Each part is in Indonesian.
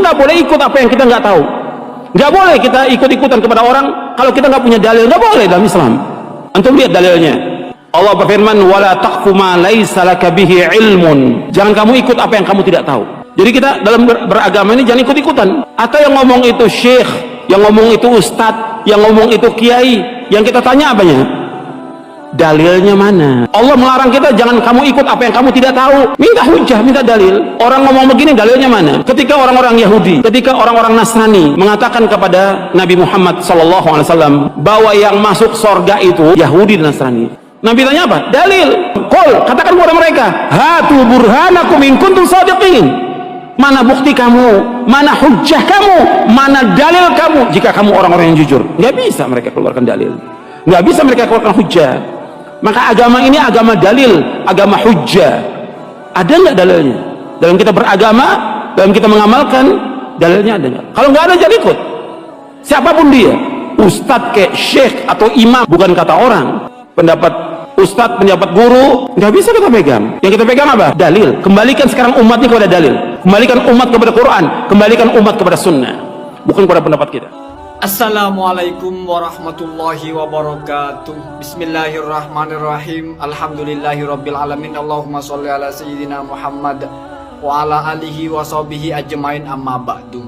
nggak boleh ikut apa yang kita nggak tahu. Nggak boleh kita ikut-ikutan kepada orang kalau kita nggak punya dalil. Nggak boleh dalam Islam. Antum lihat dalilnya. Allah berfirman, wala taqfu ma laisa laka bihi ilmun. Jangan kamu ikut apa yang kamu tidak tahu. Jadi kita dalam beragama ini jangan ikut-ikutan. Atau yang ngomong itu syekh, yang ngomong itu ustadz, yang ngomong itu kiai, yang kita tanya apanya? Dalilnya mana? Allah melarang kita jangan kamu ikut apa yang kamu tidak tahu. Minta hujah, minta dalil. Orang ngomong begini, dalilnya mana? Ketika orang-orang Yahudi, ketika orang-orang Nasrani mengatakan kepada Nabi Muhammad SAW bahwa yang masuk surga itu Yahudi dan Nasrani, Nabi tanya apa? Dalil. Qul, katakan kepada mereka, hatu burhanakum in kuntum shadiqin. Mana bukti kamu? Mana hujah kamu? Mana dalil kamu? Jika kamu orang-orang yang jujur. Nggak bisa mereka keluarkan dalil. Nggak bisa mereka keluarkan hujah. Maka agama ini agama dalil, agama hujjah. Ada nggak dalilnya? Dalam kita beragama, dalam kita mengamalkan, dalilnya ada nggak? Kalau nggak ada, jangan ikut. Siapapun dia, ustadz kayak syekh atau imam, bukan kata orang. Pendapat ustadz, pendapat guru, nggak bisa kita pegang. Yang kita pegang apa? Dalil. Kembalikan sekarang umat ini kepada dalil. Kembalikan umat kepada Quran. Kembalikan umat kepada sunnah, bukan kepada pendapat kita. Assalamualaikum warahmatullahi wabarakatuh. Bismillahirrahmanirrahim. Alhamdulillahirrabbilalamin. Allahumma sholli ala sayyidina Muhammad wa ala alihi wa sahbihi ajmain, amma ba'du.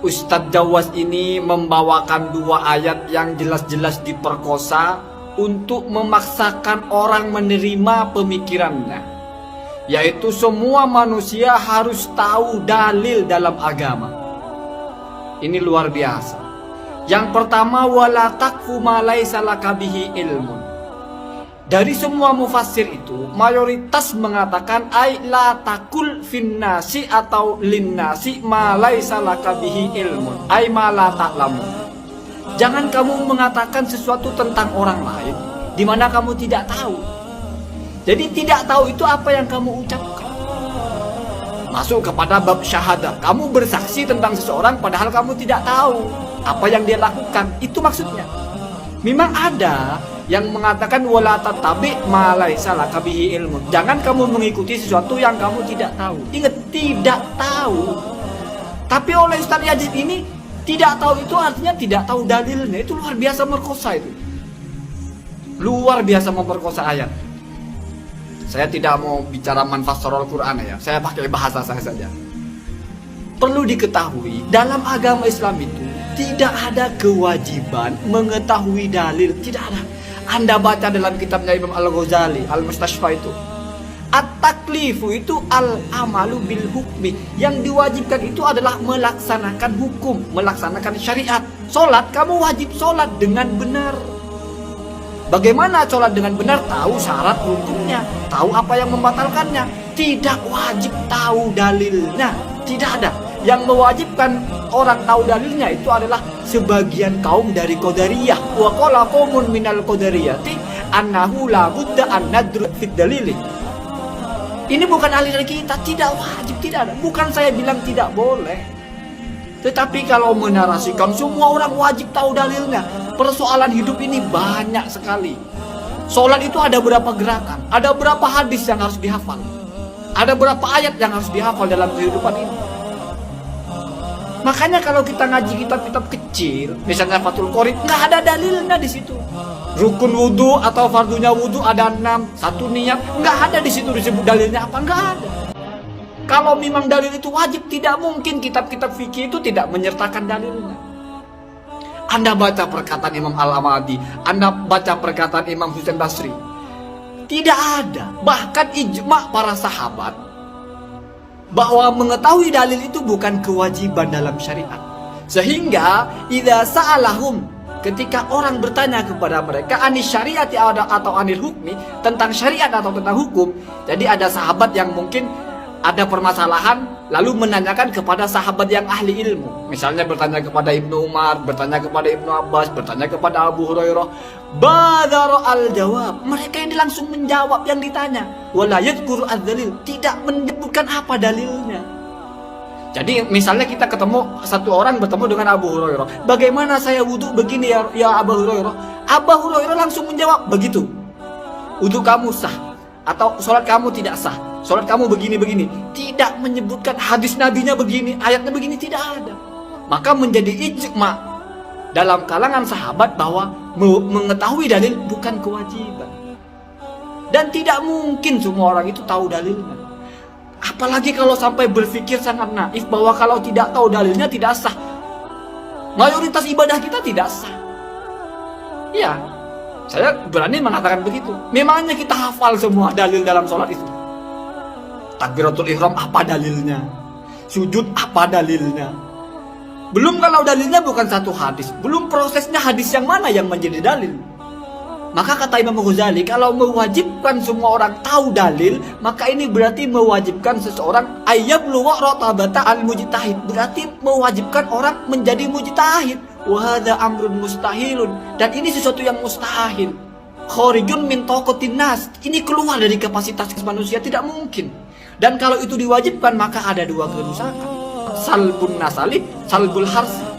Ustadz Jawas ini membawakan dua ayat yang jelas-jelas diperkosa untuk memaksakan orang menerima pemikirannya, yaitu semua manusia harus tahu dalil dalam agama. Ini luar biasa. Yang pertama, wala taqfu ma laisa laka bihi ilmun. Dari semua mufassir itu mayoritas mengatakan ai la taqul finnasi atau linnasi ma laisa laka bihi ilmun, ai ma la ta'lamun. Jangan kamu mengatakan sesuatu tentang orang lain di mana kamu tidak tahu. Jadi tidak tahu itu apa yang kamu ucapkan. Masuk kepada bab syahadah. Kamu bersaksi tentang seseorang padahal kamu tidak tahu apa yang dia lakukan. Itu maksudnya. Memang ada yang mengatakan wala tatabi ma laisa laka bihi ilmun. Jangan kamu mengikuti sesuatu yang kamu tidak tahu. Ingat, tidak tahu. Tapi oleh Ustaz Yazid ini, tidak tahu itu artinya tidak tahu dalilnya. Itu luar biasa merkosa itu. Luar biasa memperkosa ayat. Saya tidak mau bicara manfassarul Quran ya. Saya pakai bahasa saya saja. Perlu diketahui, dalam agama Islam itu tidak ada kewajiban mengetahui dalil. Tidak ada. Anda baca dalam kitabnya Imam Al-Ghazali, Al-Mustashfa itu, at-taklifu itu al-amalu bil hukmi. Yang diwajibkan itu adalah melaksanakan hukum, melaksanakan syariat. Sholat, kamu wajib sholat dengan benar. Bagaimana sholat dengan benar? Tahu syarat hukumnya, tahu apa yang membatalkannya. Tidak wajib tahu dalilnya. Tidak ada. Yang mewajibkan orang tahu dalilnya itu adalah sebagian kaum dari Qadariyah. Wa qala qaumun minal qadariyati annahu la budda an nadru fit dalili. Ini bukan aliran kita, tidak wajib, tidak ada. Bukan saya bilang tidak boleh. Tetapi kalau menarasikan semua orang wajib tahu dalilnya, persoalan hidup ini banyak sekali. Sholat itu ada berapa gerakan, ada berapa hadis yang harus dihafal, ada berapa ayat yang harus dihafal dalam kehidupan ini. Makanya kalau kita ngaji kitab-kitab kecil, misalnya Fathul Qorib, nggak ada dalilnya di situ. Rukun wudhu atau fardunya wudhu ada 6, satu niat, nggak ada di situ disebut dalilnya apa, nggak ada. Kalau memang dalil itu wajib, tidak mungkin kitab-kitab fikih itu tidak menyertakan dalilnya. Anda baca perkataan Imam Al-Amadi, Anda baca perkataan Imam Husain Basri, tidak ada. Bahkan ijma' para sahabat bahwa mengetahui dalil itu bukan kewajiban dalam syariat. Sehingga idza sa'alahum, ketika orang bertanya kepada mereka anis syariati atau anil hukmi, tentang syariat atau tentang hukum. Jadi ada sahabat yang mungkin ada permasalahan lalu menanyakan kepada sahabat yang ahli ilmu. Misalnya bertanya kepada Ibnu Umar, bertanya kepada Ibnu Abbas, bertanya kepada Abu Hurairah. Badara al-jawab, mereka ini langsung menjawab yang ditanya. Wala yadhkuru ad-dalil, tidak menyebutkan apa dalilnya. Jadi misalnya kita ketemu, satu orang bertemu dengan Abu Hurairah, bagaimana saya wudhu begini ya Abu Hurairah? Abu Hurairah langsung menjawab begitu. Wudhu kamu sah atau sholat kamu tidak sah. sholat kamu begini-begini. Tidak menyebutkan hadis nabinya begini, ayatnya begini, tidak ada. Maka menjadi ijma dalam kalangan sahabat bahwa mengetahui dalil bukan kewajiban. Dan tidak mungkin semua orang itu tahu dalilnya. Apalagi kalau sampai berpikir sangat naif bahwa kalau tidak tahu dalilnya tidak sah. Mayoritas ibadah kita tidak sah. Ya, saya berani mengatakan begitu. Memangnya kita hafal semua dalil dalam sholat itu? Takbiratul ihram apa dalilnya? Sujud apa dalilnya? Belum kalau dalilnya bukan satu hadis. Belum prosesnya hadis yang mana yang menjadi dalil. Maka kata Imam Ghazali, kalau mewajibkan semua orang tahu dalil, maka ini berarti mewajibkan seseorang ayyabluwa rotabata al-mujtahid. Berarti mewajibkan orang menjadi mujtahid. Wahada amrun mustahilun. Dan ini sesuatu yang mustahil. Khorijun min taqatin nas. Ini keluar dari kapasitas manusia, tidak mungkin. Dan kalau itu diwajibkan, maka ada dua kerusakan. Salbun nasali, salbul harsi.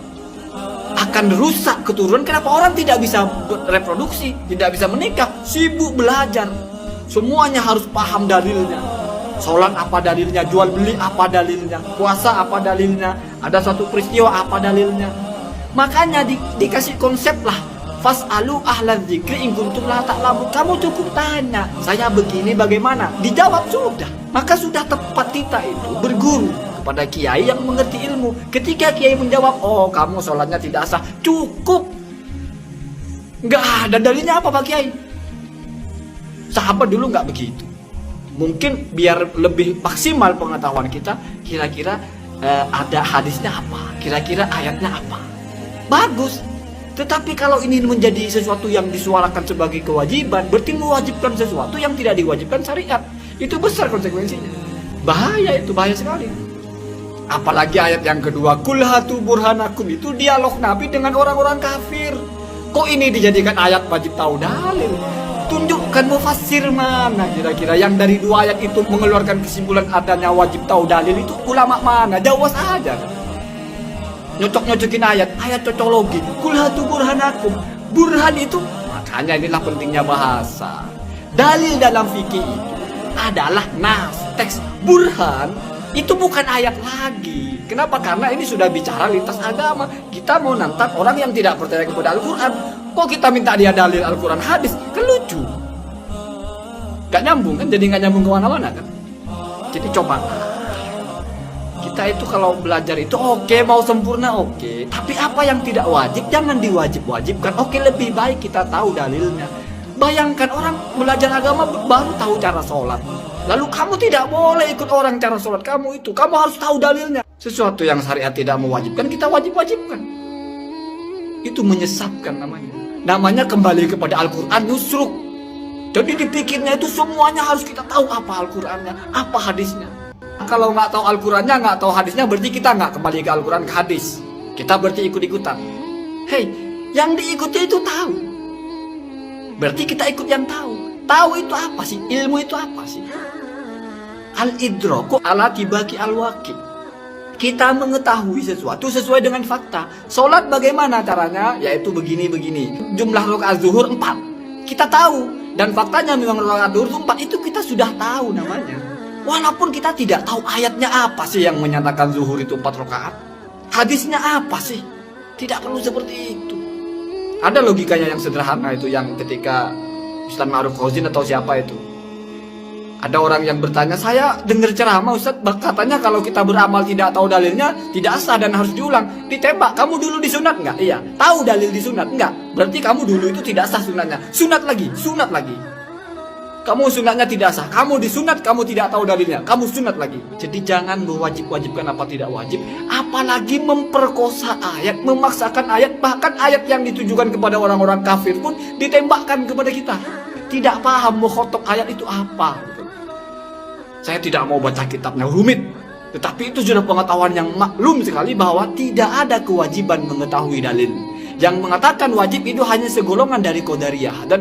Akan rusak keturunan. Kenapa orang tidak bisa reproduksi, tidak bisa menikah? Sibuk belajar. Semuanya harus paham dalilnya. Sholat apa dalilnya, jual beli apa dalilnya, puasa apa dalilnya, ada satu peristiwa apa dalilnya. Makanya dikasih konsep lah, fas'alu ahlan dzikri in kuntum la ta'lamun. Kamu cukup tanya, saya begini bagaimana? Dijawab sudah. Maka sudah tepat kita itu berguru pada kiai yang mengerti ilmu. Ketika kiai menjawab, oh kamu sholatnya tidak sah, cukup. Nggak ada dalilnya apa Pak Kiai? Sahabat dulu nggak begitu. Mungkin biar lebih maksimal pengetahuan kita, kira-kira ada hadisnya apa, kira-kira ayatnya apa. Bagus. Tetapi kalau ini menjadi sesuatu yang disuarakan sebagai kewajiban, berarti mewajibkan sesuatu yang tidak diwajibkan syariat. Itu besar konsekuensinya. Bahaya itu, bahaya sekali. Apalagi ayat yang kedua, kul hatu burhanakum, itu dialog Nabi dengan orang-orang kafir. Kok ini dijadikan ayat wajib tahu dalil? Tunjukkan mufassir mana kira-kira yang dari dua ayat itu mengeluarkan kesimpulan adanya wajib tahu dalil itu ulama mana? Jawab saja. Nyocok-nyocokin ayat cocologi. Kul hatu burhanakum. Burhan itu, makanya inilah pentingnya bahasa. Dalil dalam fikih itu adalah nas, teks. Burhan itu bukan ayat lagi. Kenapa? Karena ini sudah bicara lintas agama. Kita mau nantang orang yang tidak percaya kepada Al-Quran. Kok kita minta dia dalil Al-Quran hadis? Kan lucu. Gak nyambung kan? Jadi gak nyambung kemana-mana kan? Jadi coba. Kita itu kalau belajar itu oke, mau sempurna oke. Tapi apa yang tidak wajib, jangan diwajib-wajibkan. Oke, lebih baik kita tahu dalilnya. Bayangkan orang belajar agama baru tahu cara sholat. Lalu kamu tidak boleh ikut orang cara sholat kamu itu. Kamu harus tahu dalilnya. Sesuatu yang syariat tidak mewajibkan, kita wajib-wajibkan. Itu menyesatkan namanya. Namanya kembali kepada Al-Quran nusruk. Jadi dipikirnya itu semuanya harus kita tahu apa Al-Qurannya, apa hadisnya. Kalau nggak tahu Al-Qurannya, nggak tahu hadisnya, berarti kita nggak kembali ke Al-Quran, ke hadis. Kita berarti ikut-ikutan. Hei, yang diikuti itu tahu. Berarti kita ikut yang tahu. Tahu itu apa sih? Ilmu itu apa sih? Al-idraku ala tibaki al-waqi. Kita mengetahui sesuatu sesuai dengan fakta. Sholat bagaimana caranya? Yaitu begini-begini. Jumlah rakaat zuhur 4. Kita tahu. Dan faktanya memang rakaat zuhur 4. Itu kita sudah tahu namanya. Walaupun kita tidak tahu ayatnya apa sih yang menyatakan zuhur itu 4 rakaat. Hadisnya apa sih? Tidak perlu seperti itu. Ada logikanya yang sederhana itu, yang ketika Ustaz Ma'ruf Fauzin atau siapa itu, ada orang yang bertanya, saya dengar ceramah Ustaz, katanya kalau kita beramal tidak tahu dalilnya tidak sah dan harus diulang. Ditembak, kamu dulu disunat nggak? Iya. Tahu dalil disunat nggak? Berarti kamu dulu itu tidak sah sunatnya. Sunat lagi, sunat lagi. Kamu sunatnya tidak sah, kamu disunat, kamu tidak tahu dalilnya, kamu sunat lagi. Jadi jangan mewajib-wajibkan apa tidak wajib, apalagi memperkosa ayat, memaksakan ayat. Bahkan ayat yang ditujukan kepada orang-orang kafir pun ditembakkan kepada kita. Tidak paham mukhotob ayat itu apa. Saya tidak mau baca kitabnya, rumit. Tetapi itu sudah pengetahuan yang maklum sekali bahwa tidak ada kewajiban mengetahui dalil. Yang mengatakan wajib itu hanya segolongan dari Qadariyah. Dan